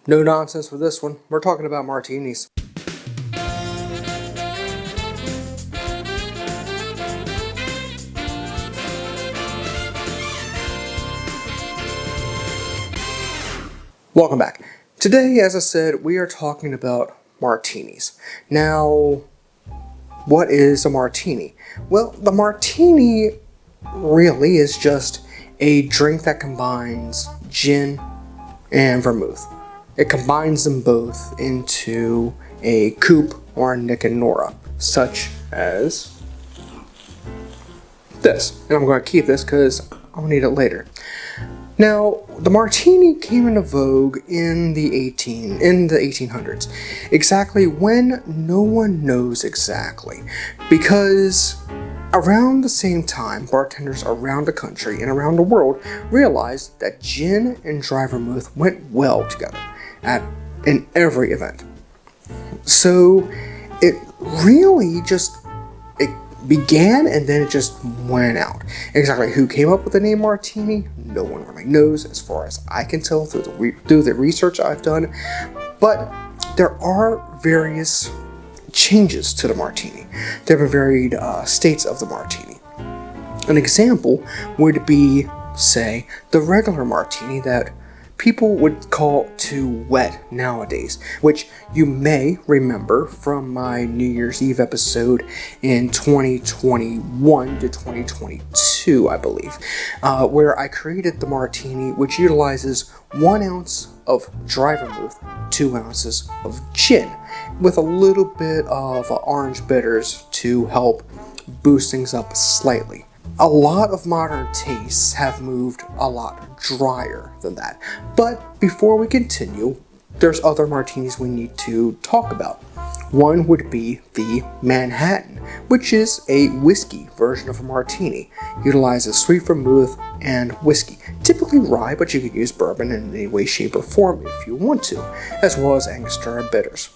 No nonsense with this one. We're talking about martinis. Welcome back. Today, as I said, we are talking about martinis. Now, what is a martini? Well, the martini really is just a drink that combines gin and vermouth. It combines them both into a coupe or a Nick and Nora, such as this. And I'm going to keep this because I'll need it later. Now, the martini came into vogue in the 1800s. Exactly when, no one knows exactly, because around the same time, bartenders around the country and around the world realized that gin and dry vermouth went well together in every event. So it really just began and then it just went out. Exactly who came up with the name martini, no one really knows as far as I can tell through the research I've done. But there are various changes to the martini. There are varied states of the martini. An example would be, say, the regular martini that people would call too wet nowadays, which you may remember from my New Year's Eve episode in 2021 to 2022, I believe, where I created the martini, which utilizes 1 ounce of dry vermouth, 2 ounces of gin, with a little bit of orange bitters to help boost things up slightly. A lot of modern tastes have moved a lot drier than that. But before we continue, there's other martinis we need to talk about. One would be the Manhattan, which is a whiskey version of a martini. Utilizes sweet vermouth and whiskey. Typically rye, but you could use bourbon in any way, shape, or form if you want to, as well as Angostura bitters.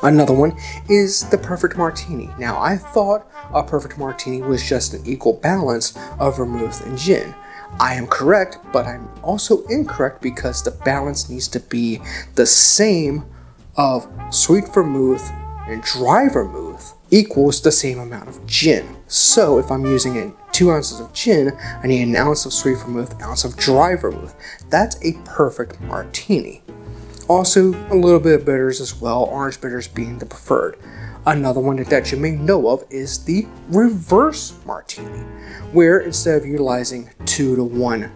Another one is the perfect martini. Now, I thought a perfect martini was just an equal balance of vermouth and gin. I am correct, but I'm also incorrect because the balance needs to be the same of sweet vermouth and dry vermouth equals the same amount of gin. So if I'm using 2 ounces of gin, I need an ounce of sweet vermouth, an ounce of dry vermouth. That's a perfect martini. Also, a little bit of bitters as well, orange bitters being the preferred. Another one that you may know of is the reverse martini, where instead of utilizing 2 to 1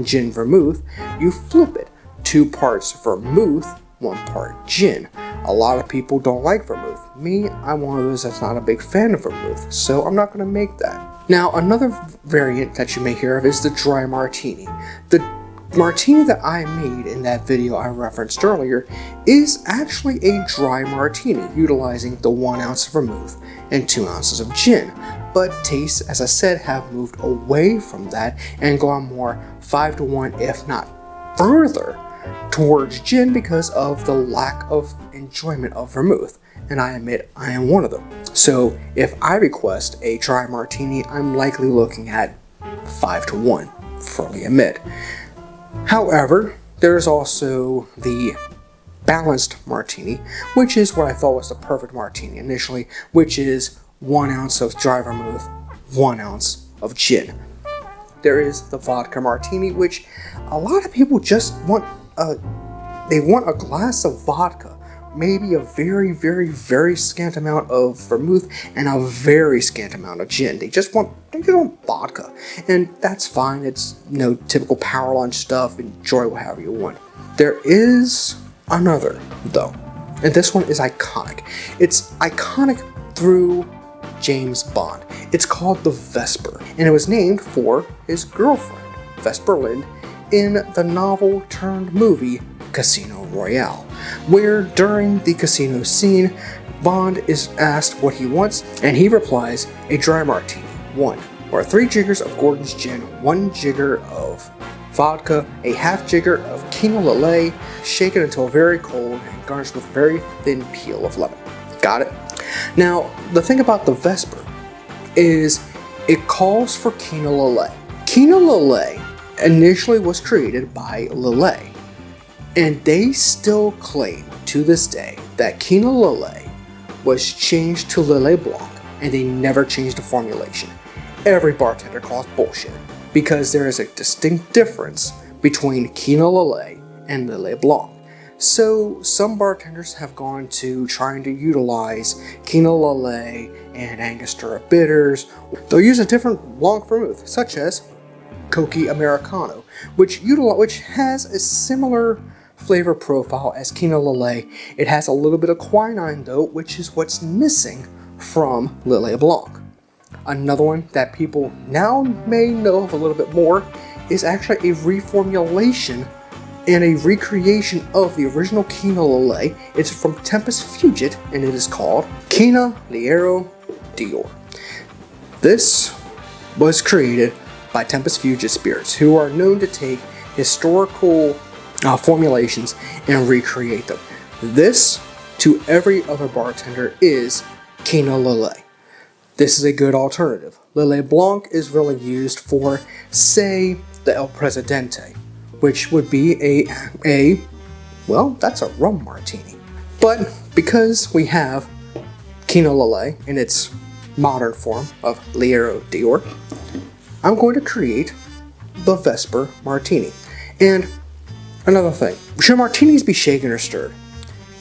gin vermouth, you flip it. 2 parts vermouth, 1 part gin. A lot of people don't like vermouth. Me, I'm one of those that's not a big fan of vermouth, so I'm not going to make that. Now, another variant that you may hear of is the dry martini. The martini that I made in that video I referenced earlier is actually a dry martini, utilizing the 1 ounce of vermouth and 2 ounces of gin. But tastes, as I said, have moved away from that and gone more 5 to 1, if not further, towards gin because of the lack of enjoyment of vermouth. And I admit I am one of them. So if I request a dry martini, I'm likely looking at 5 to 1, fully admit. However, there's also the balanced martini, which is what I thought was the perfect martini initially, which is 1 ounce of dry vermouth, 1 ounce of gin. There is the vodka martini, which a lot of people just want a glass of vodka, maybe a very, very, very scant amount of vermouth and a very scant amount of gin. They just want vodka, and that's fine. It's typical power lunch stuff. Enjoy however you want. There is another though, and this one is iconic. It's iconic through James Bond. It's called the Vesper, and it was named for his girlfriend, Vesper Lynd, in the novel turned movie Casino Royale, where during the casino scene, Bond is asked what he wants, and he replies, a dry martini, 1, or 3 jiggers of Gordon's gin, 1 jigger of vodka, a half jigger of Kina L'Aero, shaken until very cold, and garnished with very thin peel of lemon. Got it? Now, the thing about the Vesper is it calls for Kina L'Aero. Kina L'Aero initially was created by Lillet, And they still claim to this day that Kina L'Aero was changed to Lillet Blanc, and they never changed the formulation. Every bartender calls bullshit, because there is a distinct difference between Kina L'Aero and Lillet Blanc. So some bartenders have gone to trying to utilize Kina L'Aero and Angostura bitters. They'll use a different Blanc vermouth, such as Cocchi Americano, which has a similar flavor profile as Kina L'Aero. It has a little bit of quinine though, which is what's missing from Lillet Blanc. Another one that people now may know of a little bit more is actually a reformulation and a recreation of the original Kina L'Aero. It's from Tempus Fugit, and it is called Kina L'Aero Dior. This was created by Tempus Fugit spirits, who are known to take historical formulations and recreate them. This, to every other bartender, is Kina L'Aero. This is a good alternative. Lillet Blanc is really used for, say, the El Presidente, which would be well, that's a rum martini. But because we have Kina L'Aero in its modern form of L'Aero Dior, I'm going to create the Vesper Martini. And another thing, should martinis be shaken or stirred?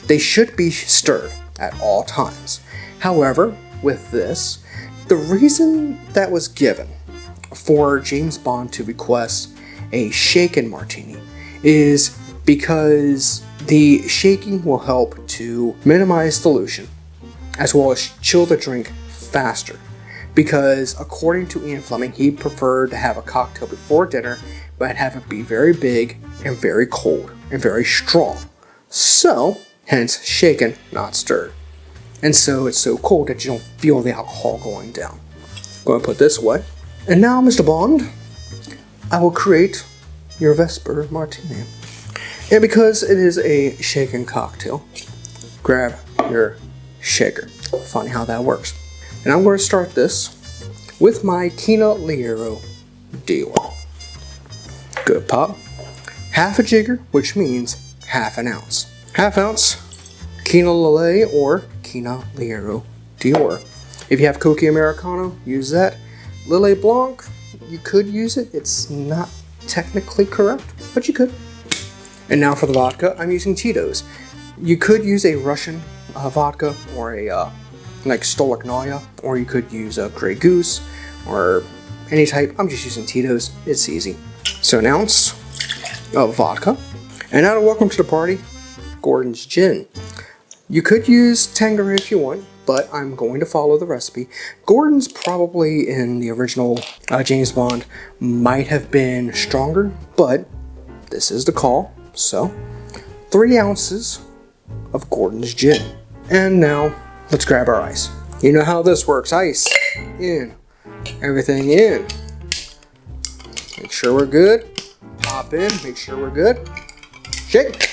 They should be stirred at all times. However, with this, the reason that was given for James Bond to request a shaken martini is because the shaking will help to minimize dilution as well as chill the drink faster. Because according to Ian Fleming, he preferred to have a cocktail before dinner, but have it be very big and very cold and very strong. So, hence shaken, not stirred. And so it's so cold that you don't feel the alcohol going down. I'm going to put this away. And now, Mr. Bond, I will create your Vesper Martini. And because it is a shaken cocktail, grab your shaker. Funny how that works. And I'm going to start this with my Kina L'Aero Dior. Good pop. Half a jigger, which means half an ounce. Half ounce Kina L'Aero or Kina L'Aero Dior. If you have Cocchi Americano, use that. Lillet Blanc, you could use it. It's not technically correct, but you could. And now for the vodka, I'm using Tito's. You could use a Russian vodka or a like Stolichnaya, or you could use a Grey Goose or any type. I'm just using Tito's. It's easy. So an ounce of vodka. And now to welcome to the party, Gordon's Gin. You could use Tanqueray if you want, but I'm going to follow the recipe. Gordon's probably in the original James Bond might have been stronger, but this is the call. So 3 ounces of Gordon's Gin. And now let's grab our ice. You know how this works. Ice in, everything in. Make sure we're good. Pop in, make sure we're good. Shake.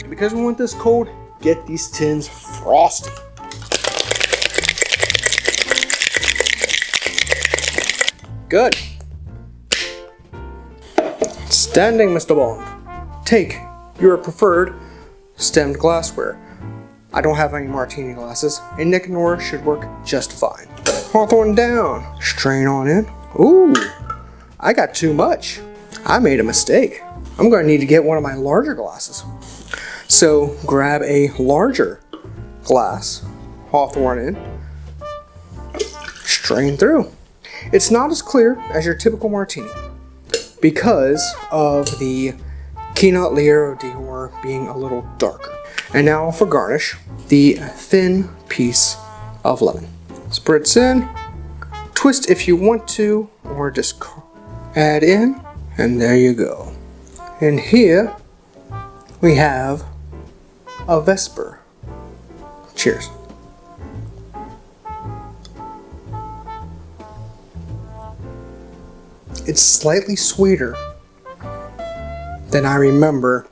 Because we want this cold, get these tins frosty. Good. Standing, Mr. Bond. Take your preferred stemmed glassware. I don't have any martini glasses. A Nick Nor should work just fine. Hawthorne down. Strain on in. Ooh, I got too much. I made a mistake. I'm going to need to get one of my larger glasses. So grab a larger glass, Hawthorne in, strain through. It's not as clear as your typical martini because of the Kina L'Aero Dior being a little darker. And now for garnish, the thin piece of lemon. Spritz in, twist if you want to, or just add in, and there you go. And here we have a Vesper. Cheers. It's slightly sweeter than I remember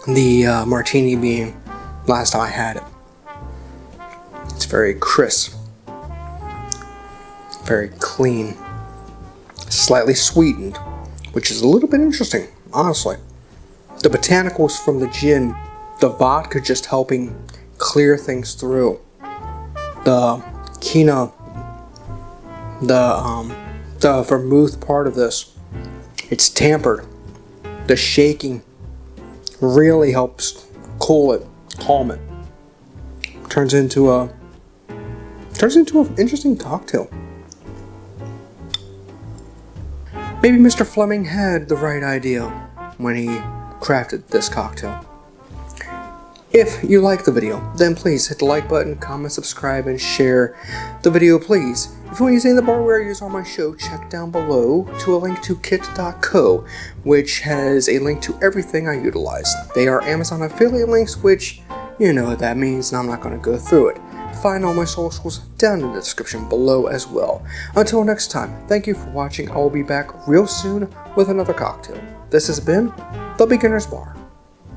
the martini being last time I had it. It's very crisp, very clean, slightly sweetened, which is a little bit interesting, honestly. the botanicals from the gin, the vodka just helping clear things through, the Kina, the vermouth part of this, it's tempered. The shaking really helps cool it, calm it. Turns into an interesting cocktail. Maybe Mr. Fleming had the right idea when he crafted this cocktail. If you like the video, then please hit the like button, comment, subscribe, and share the video, please. If you want to use any of the barware I use on my show, check down below to a link to kit.co, which has a link to everything I utilize. They are Amazon affiliate links, which you know what that means, and I'm not going to go through it. Find all my socials down in the description below as well. Until next time, thank you for watching. I will be back real soon with another cocktail. This has been The Beginner's Bar.